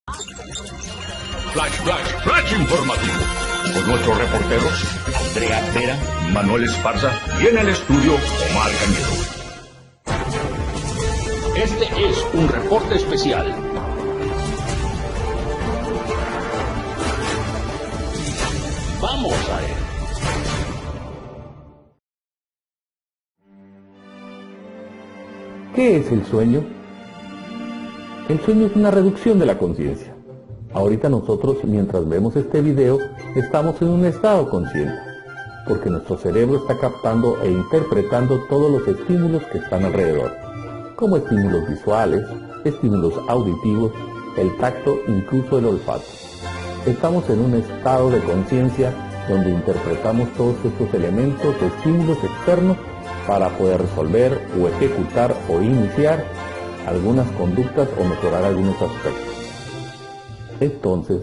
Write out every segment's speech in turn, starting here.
Flash informativo. Con nuestros reporteros, Andrea Vera, Manuel Esparza y en el estudio, Omar Cañedo. Este es un reporte especial. Vamos a él. ¿Qué es el sueño? El sueño es una reducción de la conciencia. Ahorita nosotros, mientras vemos este video, estamos en un estado consciente, porque nuestro cerebro está captando e interpretando todos los estímulos que están alrededor, como estímulos visuales, estímulos auditivos, el tacto, incluso el olfato. Estamos en un estado de conciencia donde interpretamos todos estos elementos o estímulos externos para poder resolver o ejecutar o iniciar algunas conductas o mejorar algunos aspectos. Entonces,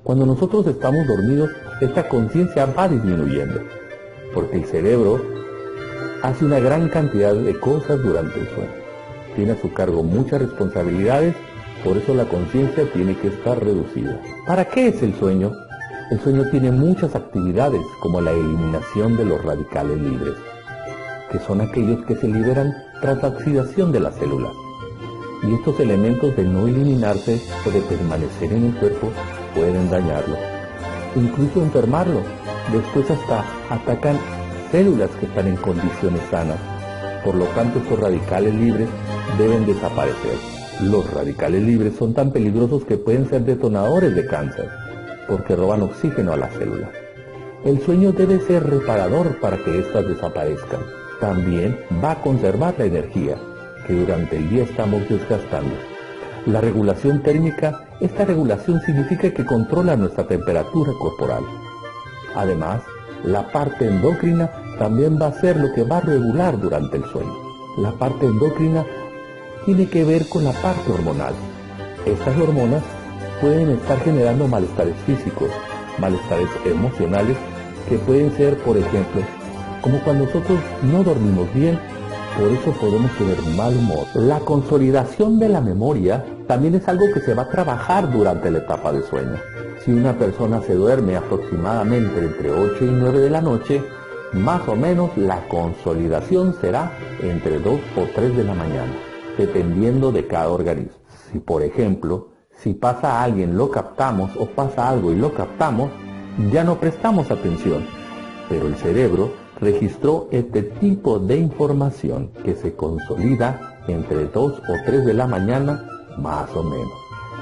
cuando nosotros estamos dormidos, esta conciencia va disminuyendo, porque el cerebro hace una gran cantidad de cosas durante el sueño. Tiene a su cargo muchas responsabilidades, por eso la conciencia tiene que estar reducida. ¿Para qué es el sueño? El sueño tiene muchas actividades, como la eliminación de los radicales libres, que son aquellos que se liberan tras la oxidación de las células. Y estos elementos, de no eliminarse o de permanecer en el cuerpo, pueden dañarlo, incluso enfermarlo. Después hasta atacan células que están en condiciones sanas. Por lo tanto, estos radicales libres deben desaparecer. Los radicales libres son tan peligrosos que pueden ser detonadores de cáncer, porque roban oxígeno a las células. El sueño debe ser reparador para que éstas desaparezcan. También va a conservar la energía que durante el día estamos desgastando. La regulación térmica, esta regulación significa que controla nuestra temperatura corporal. Además, la parte endocrina también va a ser lo que va a regular durante el sueño. La parte endocrina tiene que ver con la parte hormonal. Estas hormonas pueden estar generando malestares físicos, malestares emocionales, que pueden ser, por ejemplo, como cuando nosotros no dormimos bien. Por eso podemos tener mal humor. La consolidación de la memoria también es algo que se va a trabajar durante la etapa de sueño. Si una persona se duerme aproximadamente entre 8 y 9 de la noche, más o menos la consolidación será entre 2 o 3 de la mañana, dependiendo de cada organismo. Si, por ejemplo, si pasa a alguien lo captamos o pasa algo y lo captamos, ya no prestamos atención, pero el cerebro registró este tipo de información que se consolida entre 2 o 3 de la mañana, más o menos.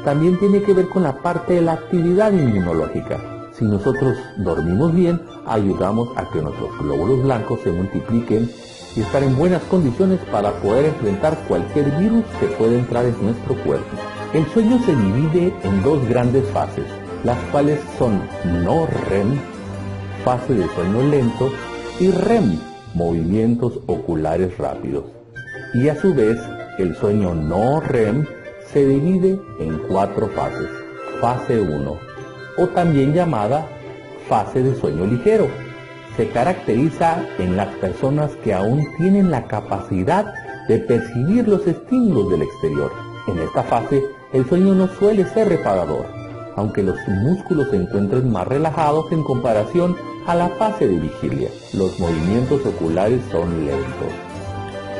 También tiene que ver con la parte de la actividad inmunológica. Si nosotros dormimos bien, ayudamos a que nuestros glóbulos blancos se multipliquen y estar en buenas condiciones para poder enfrentar cualquier virus que pueda entrar en nuestro cuerpo. El sueño se divide en dos grandes fases, las cuales son no REM, fase de sueño lento, y REM, movimientos oculares rápidos. Y a su vez, el sueño no REM se divide en 4 fases. Fase 1, o también llamada fase de sueño ligero, se caracteriza en las personas que aún tienen la capacidad de percibir los estímulos del exterior. En esta fase, el sueño no suele ser reparador, aunque los músculos se encuentren más relajados en comparación a la fase de vigilia. Los movimientos oculares son lentos.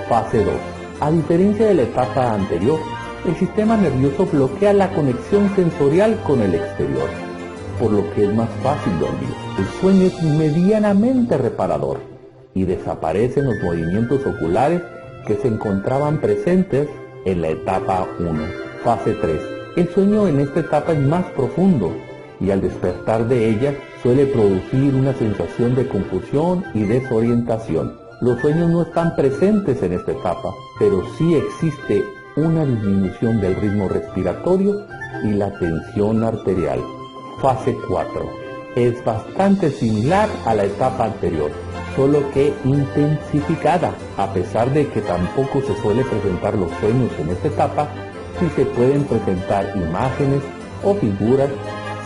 Fase 2. A diferencia de la etapa anterior, el sistema nervioso bloquea la conexión sensorial con el exterior, por lo que es más fácil dormir. El sueño es medianamente reparador y desaparecen los movimientos oculares que se encontraban presentes en la etapa 1. Fase 3. El sueño en esta etapa es más profundo y al despertar de ella suele producir una sensación de confusión y desorientación. Los sueños no están presentes en esta etapa, pero sí existe una disminución del ritmo respiratorio y la tensión arterial. Fase 4. Es bastante similar a la etapa anterior, solo que intensificada. A pesar de que tampoco se suele presentar los sueños en esta etapa, sí se pueden presentar imágenes o figuras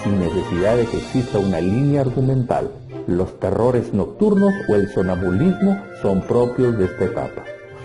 sin necesidad de que exista una línea argumental. Los terrores nocturnos o el sonambulismo son propios de esta etapa.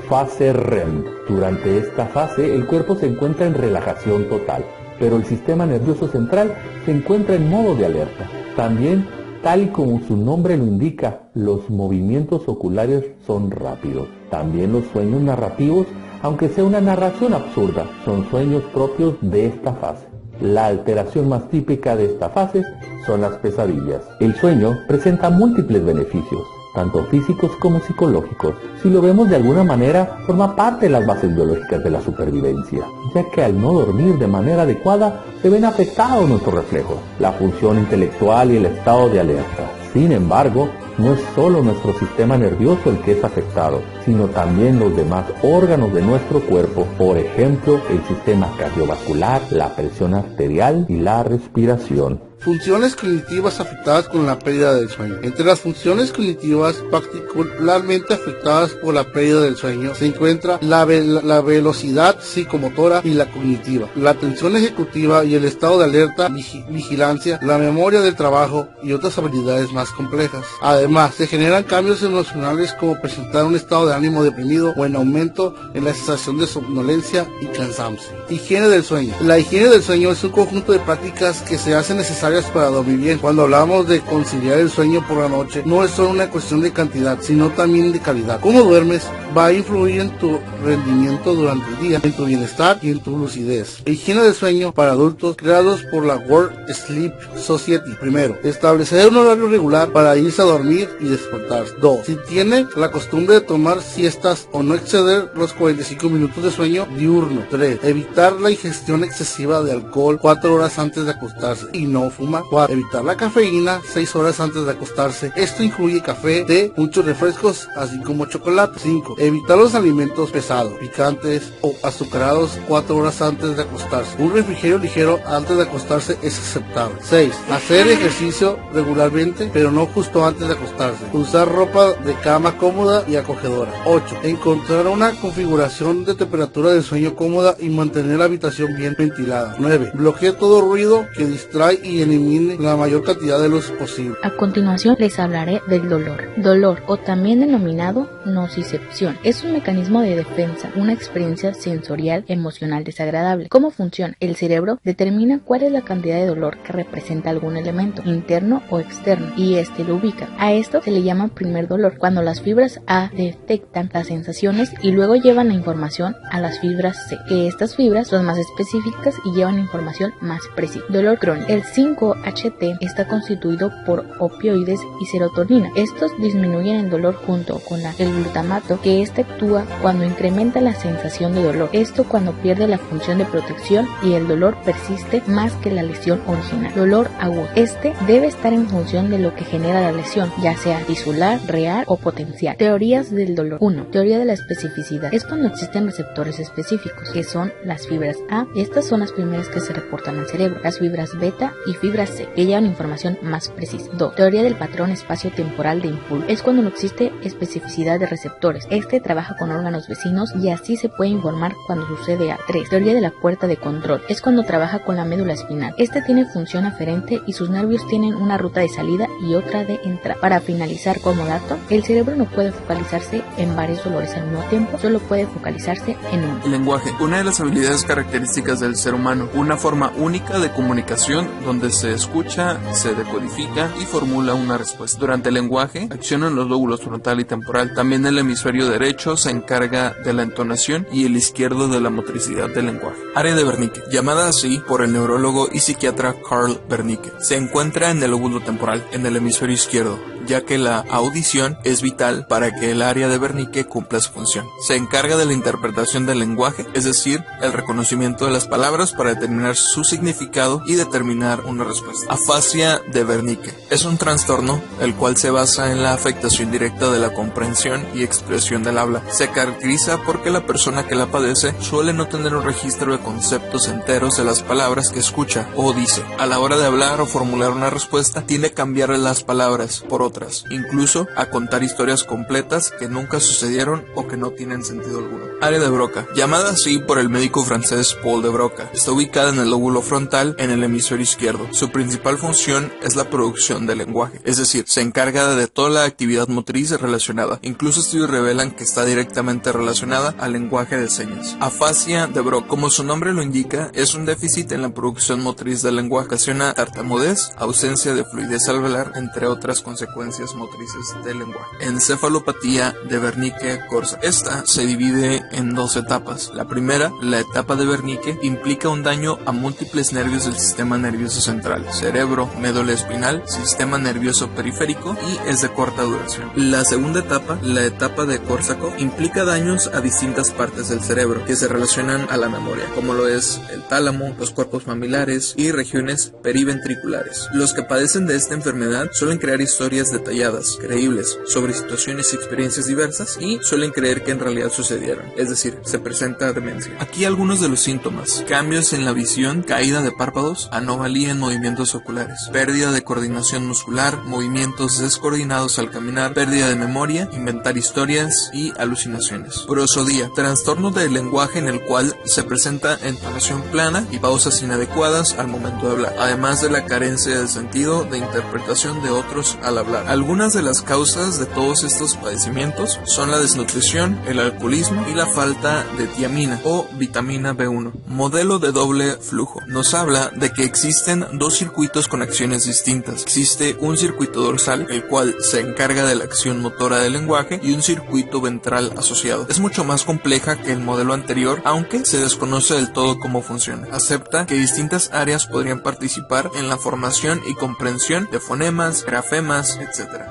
Fase REM. Durante esta fase el cuerpo se encuentra en relajación total. pero el sistema nervioso central se encuentra en modo de alerta. También, tal y como su nombre lo indica, los movimientos oculares son rápidos. También los sueños narrativos, aunque sea una narración absurda, son sueños propios de esta fase. La alteración más típica de esta fase son las pesadillas. El sueño presenta múltiples beneficios, tanto físicos como psicológicos. Si lo vemos de alguna manera, forma parte de las bases biológicas de la supervivencia, ya que al no dormir de manera adecuada, se ven afectados nuestros reflejos, la función intelectual y el estado de alerta. Sin embargo, no es solo nuestro sistema nervioso el que es afectado, sino también los demás órganos de nuestro cuerpo, por ejemplo, el sistema cardiovascular, la presión arterial y la respiración. Funciones cognitivas afectadas con la pérdida del sueño. Entre las funciones cognitivas particularmente afectadas por la pérdida del sueño se encuentra la velocidad psicomotora y la cognitiva, la atención ejecutiva y el estado de alerta, vigilancia, la memoria del trabajo y otras habilidades más complejas. Además, se generan cambios emocionales como presentar un estado de ánimo deprimido o en aumento en la sensación de somnolencia y cansancio. Higiene del sueño. La higiene del sueño es un conjunto de prácticas que se hacen necesarias para dormir bien. Cuando hablamos de conciliar el sueño por la noche, no es solo una cuestión de cantidad, sino también de calidad. Cómo duermes va a influir en tu rendimiento durante el día, en tu bienestar y en tu lucidez. Higiene del sueño para adultos creados por la World Sleep Society. Primero, establecer un horario regular para irse a dormir y despertar. 2. Si tiene la costumbre de tomar siestas o no exceder los 45 minutos de sueño diurno. 3. Evitar la ingestión excesiva de alcohol 4 horas antes de acostarse y no fumar. 4. Evitar la cafeína 6 horas antes de acostarse. Esto incluye café, té, muchos refrescos, así como chocolate. 5. Evitar los alimentos pesados, picantes o azucarados 4 horas antes de acostarse. Un refrigerio ligero antes de acostarse es aceptable. 6. Hacer ejercicio regularmente, pero no justo antes de acostarse. Usar ropa de cama cómoda y acogedora. 8. Encontrar una configuración de temperatura del sueño cómoda y mantener la habitación bien ventilada. 9. Bloquear todo ruido que distrae y elimine la mayor cantidad de luz posible. A continuación les hablaré del dolor. Dolor, o también denominado nocicepción, es un mecanismo de defensa, una experiencia sensorial emocional desagradable. ¿Cómo funciona? El cerebro determina cuál es la cantidad de dolor que representa algún elemento, interno o externo, y este lo ubica. A esto se le llama primer dolor, cuando las fibras A detectan las sensaciones y luego llevan la información a las fibras C, que estas fibras son más específicas y llevan información más precisa. Dolor crónico. El 5-HT está constituido por opioides y serotonina. Estos disminuyen el dolor junto con el glutamato, que actúa cuando incrementa la sensación de dolor. Esto cuando pierde la función de protección y el dolor persiste más que la lesión original. Dolor agudo. Este debe estar en función de lo que genera la lesión, ya sea tisular, real o potencial. Teorías del dolor. 1. Teoría de la especificidad. Es cuando existen receptores específicos, que son las fibras A. Estas son las primeras que se reportan al cerebro. Las fibras beta y fibras C, que llevan información más precisa. 2. Teoría del patrón espacio-temporal de impulso. Es cuando no existe especificidad de receptores. Este trabaja con órganos vecinos y así se puede informar cuando sucede algo. 3. Teoría de la puerta de control. Es cuando trabaja con la médula espinal. Este tiene función aferente y sus nervios tienen una ruta de salida y otra de entrada. Para finalizar, como dato, el cerebro no puede focalizarse en varios dolores al mismo tiempo, solo puede focalizarse en uno. El lenguaje, una de las habilidades características del ser humano, una forma única de comunicación donde se escucha, se decodifica y formula una respuesta. Durante el lenguaje, accionan los lóbulos frontal y temporal. También el hemisferio derecho se encarga de la entonación y el izquierdo de la motricidad del lenguaje. Área de Wernicke, llamada así por el neurólogo y psiquiatra Carl Wernicke, se encuentra en el lóbulo temporal, en el hemisferio izquierdo, ya que la audición es vital para que el área de Wernicke cumpla su función. Se encarga de la interpretación del lenguaje, es decir, el reconocimiento de las palabras para determinar su significado y determinar una respuesta. Afasia de Wernicke es un trastorno el cual se basa en la afectación directa de la comprensión y expresión del habla. Se caracteriza porque la persona que la padece suele no tener un registro de conceptos enteros de las palabras que escucha o dice. A la hora de hablar o formular una respuesta, tiende a cambiar las palabras por otras, incluso a contar historias completas que nunca sucedieron o que no tienen sentido alguno. Área de Broca, llamada así por el médico francés Paul de Broca, está ubicada en el lóbulo frontal en el hemisferio izquierdo. Su principal función es la producción del lenguaje, es decir, se encarga de toda la actividad motriz relacionada. Incluso estudios revelan que está directamente relacionada al lenguaje de señas. Afasia de Broca, como su nombre lo indica, es un déficit en la producción motriz del lenguaje, ocasiona tartamudez, ausencia de fluidez al hablar, entre otras consecuencias motrices del lenguaje. Encefalopatía de Wernicke-Korsakoff. Esta se divide en dos etapas. La primera, la etapa de Wernicke, implica un daño a múltiples nervios del sistema nervioso central, cerebro, médula espinal, sistema nervioso periférico y es de corta duración. La segunda etapa, la etapa de Korsakoff, implica daños a distintas partes del cerebro que se relacionan a la memoria, como lo es el tálamo, los cuerpos mamilares y regiones periventriculares. Los que padecen de esta enfermedad suelen crear historias detalladas, creíbles, sobre situaciones y experiencias diversas y suelen creer que en realidad sucedieron, es decir, se presenta demencia. Aquí algunos de los síntomas: cambios en la visión, caída de párpados, anomalía en movimientos oculares, pérdida de coordinación muscular, movimientos descoordinados al caminar, pérdida de memoria, inventar historias y alucinaciones. Prosodía, trastorno del lenguaje en el cual se presenta entonación plana y pausas inadecuadas al momento de hablar, además de la carencia de sentido de interpretación de otros al hablar. Algunas de las causas de todos estos padecimientos son la desnutrición, el alcoholismo y la falta de tiamina o vitamina B1. Modelo de doble flujo. Nos habla de que existen dos circuitos con acciones distintas. Existe un circuito dorsal, el cual se encarga de la acción motora del lenguaje, y un circuito ventral asociado. Es mucho más compleja que el modelo anterior, aunque se desconoce del todo cómo funciona. Acepta que distintas áreas podrían participar en la formación y comprensión de fonemas, grafemas, etc.